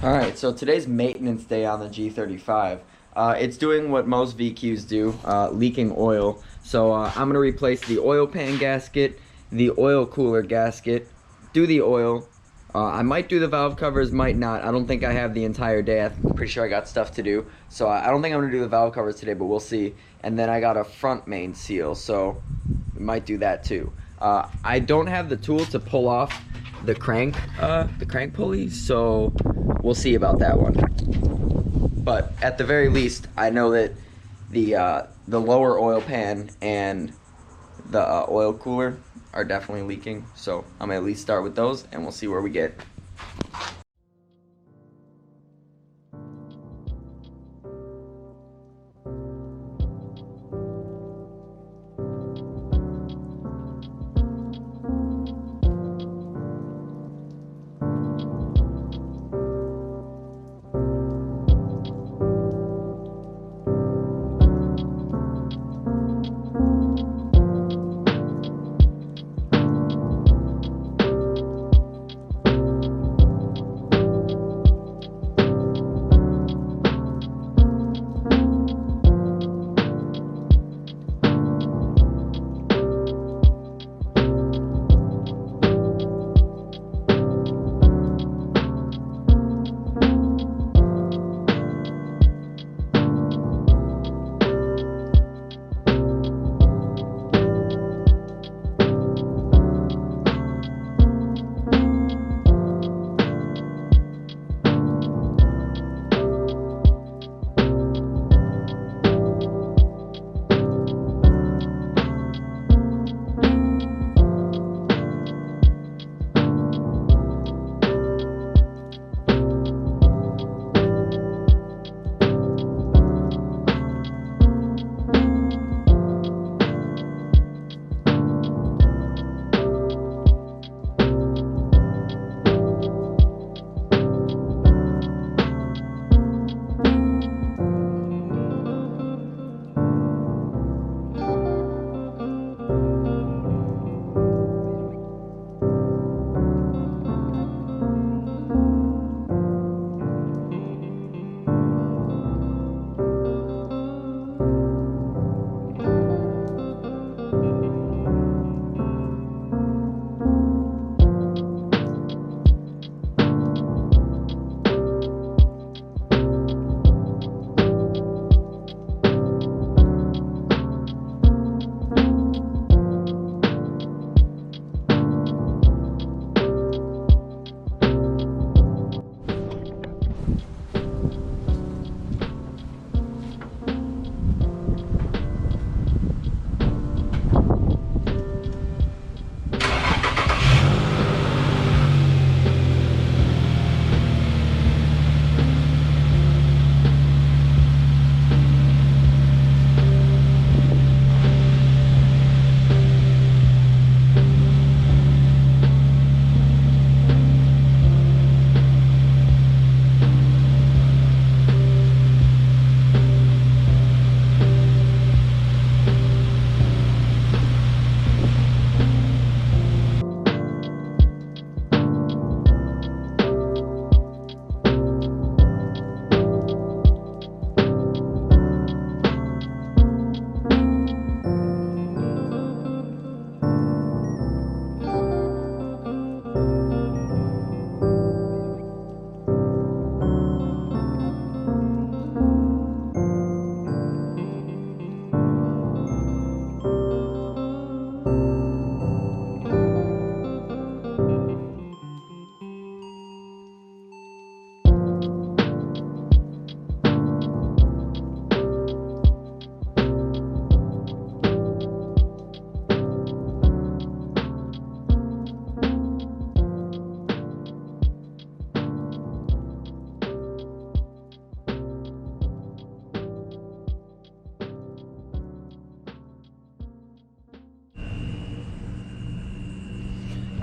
Alright, so today's maintenance day on the G35. It's doing what most VQs do, leaking oil. So I'm going to replace the oil pan gasket, the oil cooler gasket, do the oil. I might do the valve covers, might not. I don't think I have the entire day. I'm pretty sure I got stuff to do. So I don't think I'm going to do the valve covers today, but we'll see. And then I got a front main seal, so we might do that too. I don't have the tool to pull off the crank pulley, so we'll see about that one. But at the very least, I know that the lower oil pan and the oil cooler are definitely leaking, so I'm gonna at least start with those, and we'll see where we get.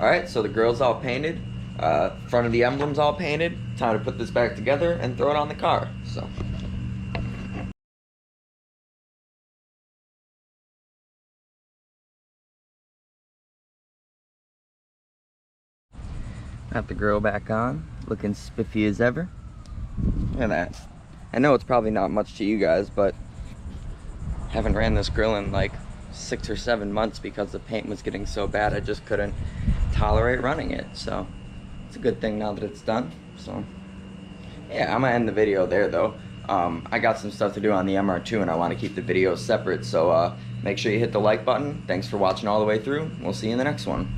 Alright, so the grill's all painted, front of the emblem's all painted. Time to put this back together and throw it on the car. So. Got the grill back on, looking spiffy as ever. Look at that. I know it's probably not much to you guys, but haven't ran this grill in like 6 or 7 months because the paint was getting so bad I just couldn't tolerate running it. So it's a good thing now that it's done. So yeah, I'm gonna end the video there though. I got some stuff to do on the MR2 and I want to keep the videos separate, so make sure you hit the like button. Thanks for watching all the way through. We'll see you in the next one.